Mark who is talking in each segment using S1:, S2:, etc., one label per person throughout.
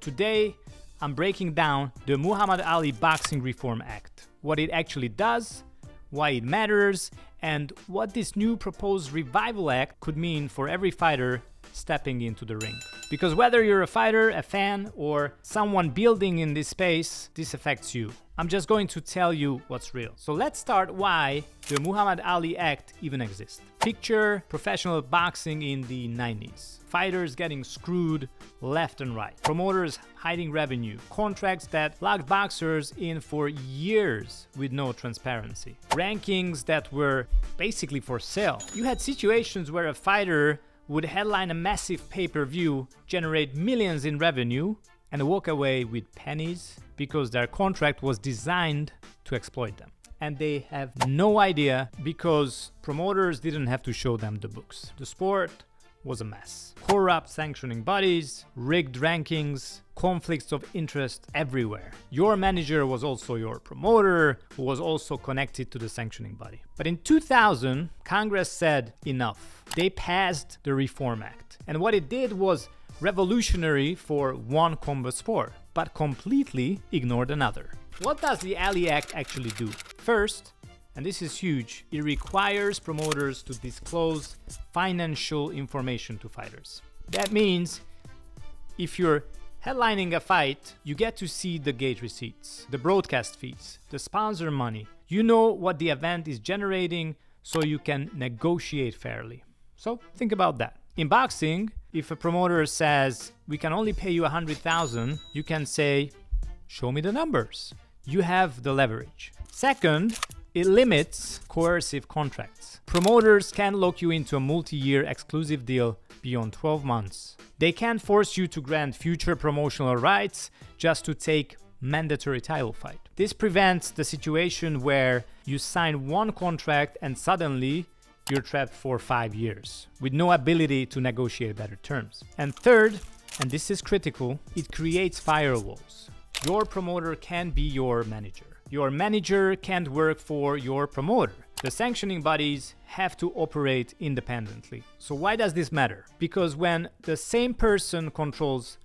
S1: Today, I'm breaking down the Muhammad Ali Boxing Reform Act, what it actually does, why it matters, and what this new proposed Revival Act could mean for every fighter stepping into the ring. Because whether you're a fighter, a fan, or someone building in this space, this affects you. I'm just going to tell you what's real. So let's start why the Muhammad Ali Act even exists. Picture professional boxing in the 90s. Fighters getting screwed left and right. Promoters hiding revenue. Contracts that locked boxers in for years with no transparency. Rankings that were basically for sale. You had situations where a fighter would headline a massive pay-per-view, generate millions in revenue, and walk away with pennies because their contract was designed to exploit them. And they have no idea because promoters didn't have to show them the books. The sport was a mess. Corrupt sanctioning bodies, rigged rankings, conflicts of interest everywhere. Your manager was also your promoter, who was also connected to the sanctioning body. But in 2000, Congress said enough. They passed the Reform Act. And what it did was revolutionary for one combat sport, but completely ignored another. What does the Ali Act actually do? First, and this is huge, it requires promoters to disclose financial information to fighters. That means if you're headlining a fight, you get to see the gate receipts, the broadcast fees, the sponsor money. You know what the event is generating, so you can negotiate fairly. So think about that. In boxing, if a promoter says, we can only pay you 100,000, you can say, show me the numbers. You have the leverage. Second, it limits coercive contracts. Promoters can lock you into a multi-year exclusive deal beyond 12 months. They can force you to grant future promotional rights just to take mandatory title fight. This prevents the situation where you sign one contract and suddenly you're trapped for 5 years with no ability to negotiate better terms. And third, and this is critical, it creates firewalls. Your promoter can be your manager. Your manager can't work for your promoter. The sanctioning bodies have to operate independently. So why does this matter? Because when the same person controls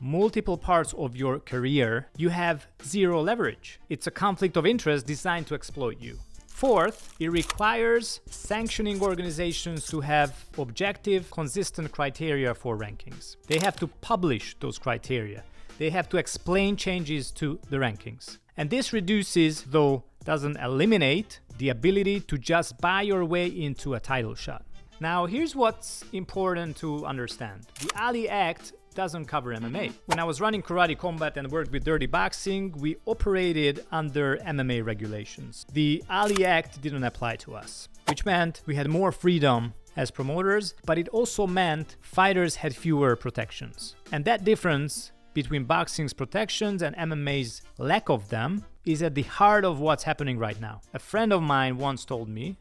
S1: multiple parts of your career, you have zero leverage. It's a conflict of interest designed to exploit you. Fourth, it requires sanctioning organizations to have objective, consistent criteria for rankings. They have to publish those criteria. They have to explain changes to the rankings. And this reduces, though doesn't eliminate, the ability to just buy your way into a title shot. Now, here's what's important to understand. The Ali Act doesn't cover MMA. When I was running karate combat and worked with dirty boxing, we operated under MMA regulations. The Ali Act didn't apply to us, which meant we had more freedom as promoters, but it also meant fighters had fewer protections. And that difference between boxing's protections and MMA's lack of them is at the heart of what's happening right now. A friend of mine once told me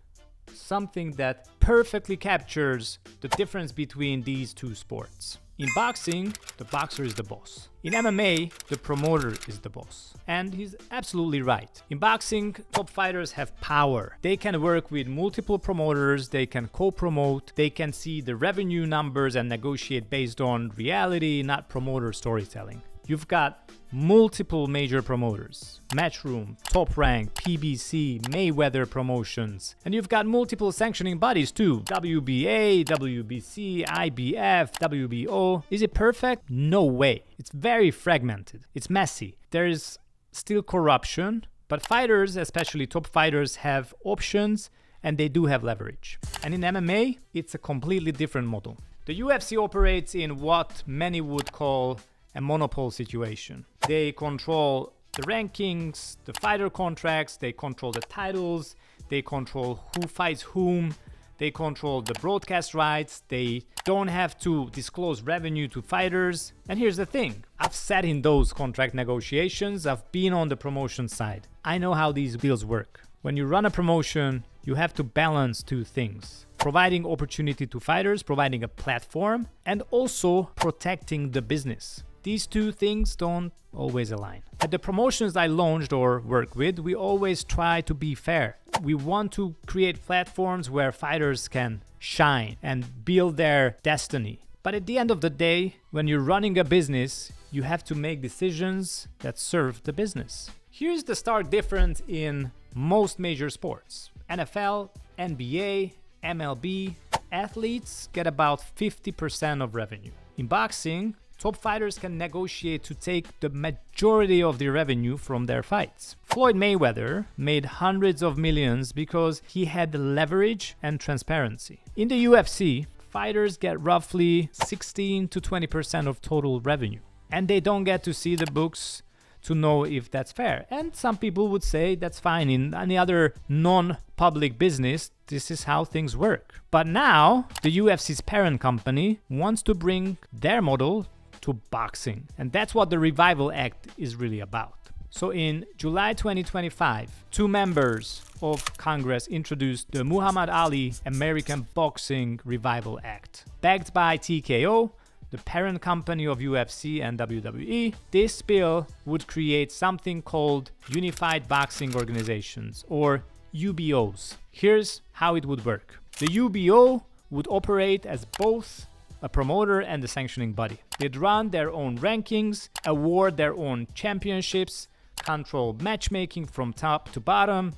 S1: something that perfectly captures the difference between these two sports. In boxing, the boxer is the boss. In MMA, the promoter is the boss. And he's absolutely right. In boxing, top fighters have power. They can work with multiple promoters, they can co-promote, they can see the revenue numbers and negotiate based on reality, not promoter storytelling. You've got multiple major promoters, Matchroom, Top Rank, PBC, Mayweather Promotions, and you've got multiple sanctioning bodies too, WBA, WBC, IBF, WBO. Is it perfect? No way. It's very fragmented. It's messy. There is still corruption, but fighters, especially top fighters, have options and they do have leverage. And in MMA, it's a completely different model. The UFC operates in what many would call a monopoly situation. They control the rankings, the fighter contracts, they control the titles, they control who fights whom, they control the broadcast rights, they don't have to disclose revenue to fighters. And here's the thing, I've sat in those contract negotiations, I've been on the promotion side. I know how these deals work. When you run a promotion, you have to balance two things. Providing opportunity to fighters, providing a platform, and also protecting the business. These two things don't always align. At the promotions I launched or work with, we always try to be fair. We want to create platforms where fighters can shine and build their destiny. But at the end of the day, when you're running a business, you have to make decisions that serve the business. Here's the stark difference in most major sports. NFL, NBA, MLB, athletes get about 50% of revenue. In boxing, top fighters can negotiate to take the majority of the revenue from their fights. Floyd Mayweather made hundreds of millions because he had the leverage and transparency. In the UFC, fighters get roughly 16 to 20% of total revenue, and they don't get to see the books to know if that's fair. And some people would say that's fine. In any other non-public business, this is how things work. But now, the UFC's parent company wants to bring their model to boxing. And that's what the Revival Act is really about. So in July 2025, 2 members of Congress introduced the Muhammad Ali American Boxing Revival Act. Backed by TKO, the parent company of UFC and WWE, this bill would create something called Unified Boxing Organizations, or UBOs. Here's how it would work. The UBO would operate as both a promoter and a sanctioning body. They'd run their own rankings, award their own championships, control matchmaking from top to bottom.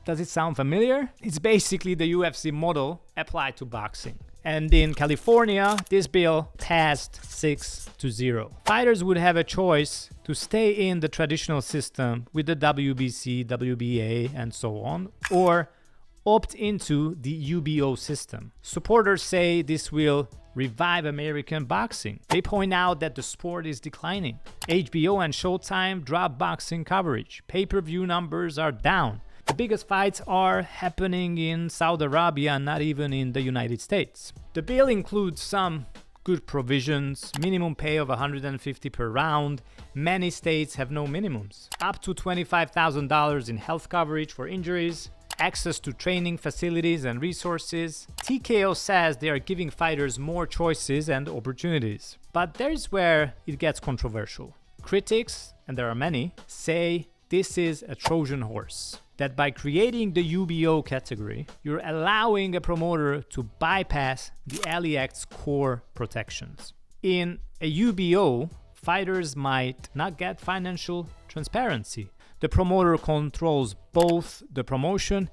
S1: Does it sound familiar? It's basically the UFC model applied to boxing. And in California, this bill passed 6-0. Fighters would have a choice to stay in the traditional system with the WBC, WBA, and so on, or opt into the UBO system. Supporters say this will revive American boxing. They point out that the sport is declining. HBO and Showtime drop boxing coverage. Pay-per-view numbers are down. The biggest fights are happening in Saudi Arabia, not even in the United States. The bill includes some good provisions, minimum pay of $150 per round. Many states have no minimums. Up to $25,000 in health coverage for injuries, access to training facilities and resources. TKO says they are giving fighters more choices and opportunities. But there's where it gets controversial. Critics, and there are many, say this is a Trojan horse. That by creating the UBO category, you're allowing a promoter to bypass the Ali Act's core protections. In a UBO, fighters might not get financial transparency. The promoter controls both the promotion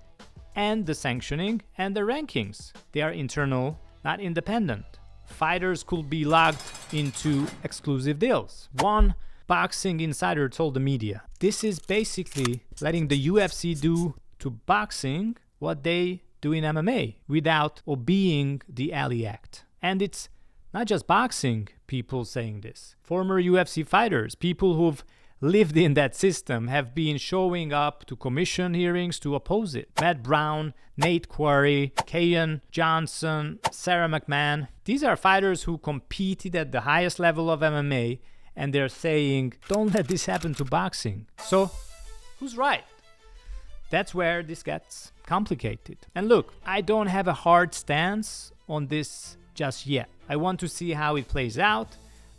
S1: and the sanctioning and the rankings. They are internal, not independent. Fighters could be logged into exclusive deals. One boxing insider told the media, this is basically letting the UFC do to boxing what they do in MMA without obeying the Ali Act. And it's not just boxing people saying this. Former UFC fighters, people who've lived in that system, have been showing up to commission hearings to oppose it. Matt Brown, Nate Quarry, Kayan Johnson, Sarah McMahon. These are fighters who competed at the highest level of MMA, and they're saying, don't let this happen to boxing. So, who's right? That's where this gets complicated. And look, I don't have a hard stance on this just yet. I want to see how it plays out,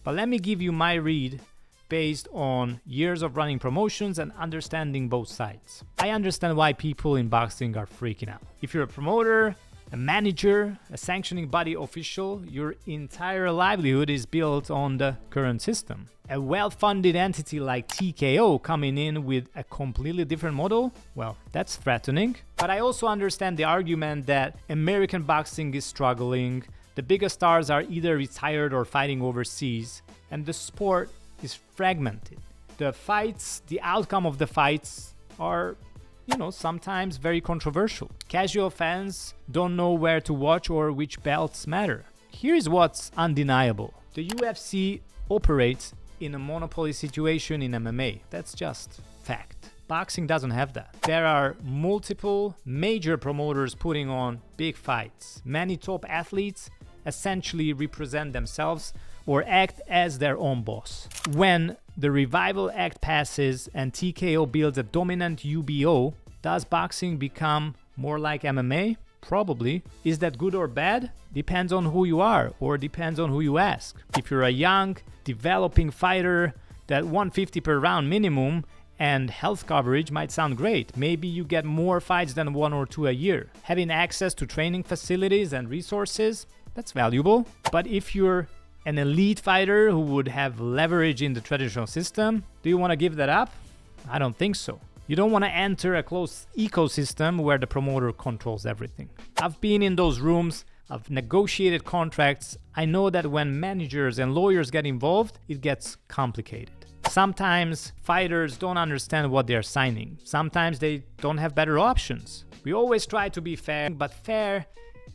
S1: but let me give you my read based on years of running promotions and understanding both sides. I understand why people in boxing are freaking out. If you're a promoter, a manager, a sanctioning body official, your entire livelihood is built on the current system. A well-funded entity like TKO coming in with a completely different model, well, that's threatening. But I also understand the argument that American boxing is struggling, the biggest stars are either retired or fighting overseas, and the sport is fragmented. The fights, the outcome of the fights are, sometimes very controversial. Casual fans don't know where to watch or which belts matter. Here's what's undeniable. The UFC operates in a monopoly situation in MMA. That's just fact. Boxing doesn't have that. There are multiple major promoters putting on big fights. Many top athletes essentially represent themselves or act as their own boss. When the Revival Act passes and TKO builds a dominant UBO, does boxing become more like MMA? Probably. Is that good or bad? Depends on who you are, or depends on who you ask. If you're a young, developing fighter, that 150 per round minimum and health coverage might sound great. Maybe you get more fights than 1 or 2 a year. Having access to training facilities and resources, that's valuable. But if you're an elite fighter who would have leverage in the traditional system. Do you want to give that up? I don't think so. You don't want to enter a closed ecosystem where the promoter controls everything. I've been in those rooms, I've negotiated contracts. I know that when managers and lawyers get involved, it gets complicated. Sometimes fighters don't understand what they're signing. Sometimes they don't have better options. We always try to be fair, but fair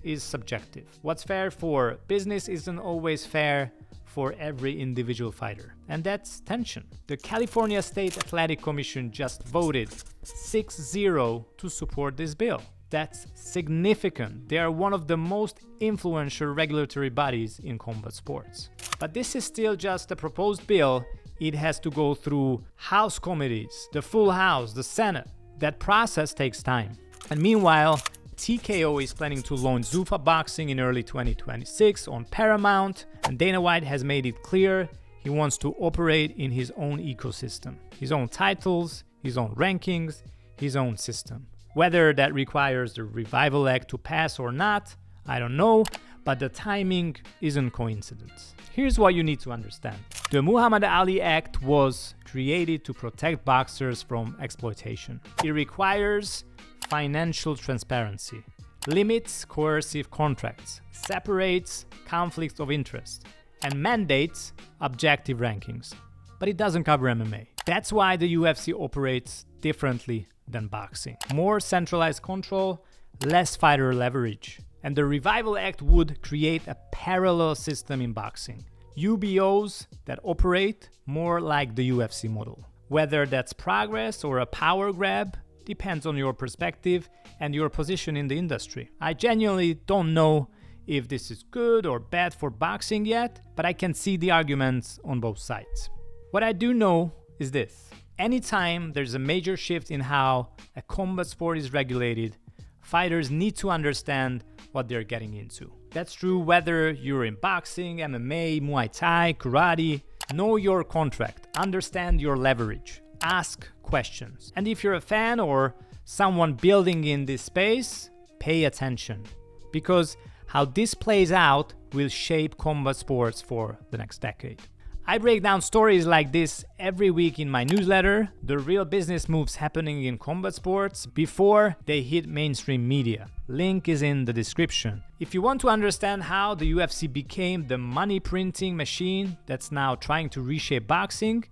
S1: is subjective. What's fair for business isn't always fair for every individual fighter. And that's tension. The California State Athletic Commission just voted 6-0 to support this bill. That's significant. They are one of the most influential regulatory bodies in combat sports. But this is still just a proposed bill. It has to go through House committees, the full House, the Senate. That process takes time. And meanwhile, TKO is planning to launch Zuffa Boxing in early 2026 on Paramount, and Dana White has made it clear he wants to operate in his own ecosystem, his own titles, his own rankings, his own system. Whether that requires the Revival Act to pass or not, I don't know, but the timing isn't coincidence. Here's what you need to understand. The Muhammad Ali Act was created to protect boxers from exploitation. It requires financial transparency, limits coercive contracts, separates conflicts of interest, and mandates objective rankings. But it doesn't cover MMA. That's why the UFC operates differently than boxing. More centralized control, less fighter leverage. And the Revival Act would create a parallel system in boxing. UBOs that operate more like the UFC model. Whether that's progress or a power grab depends on your perspective and your position in the industry. I genuinely don't know if this is good or bad for boxing yet, but I can see the arguments on both sides. What I do know is this. Anytime there's a major shift in how a combat sport is regulated, fighters need to understand what they're getting into. That's true whether you're in boxing, MMA, Muay Thai, karate. Know your contract, understand your leverage, ask questions. And if you're a fan or someone building in this space, pay attention. Because how this plays out will shape combat sports for the next decade. I break down stories like this every week in my newsletter, the real business moves happening in combat sports before they hit mainstream media. Link is in the description. If you want to understand how the UFC became the money printing machine that's now trying to reshape boxing,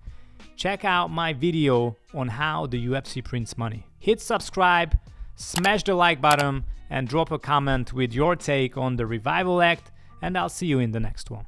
S1: check out my video on how the UFC prints money. Hit subscribe, smash the like button, and drop a comment with your take on the Revival Act, and I'll see you in the next one.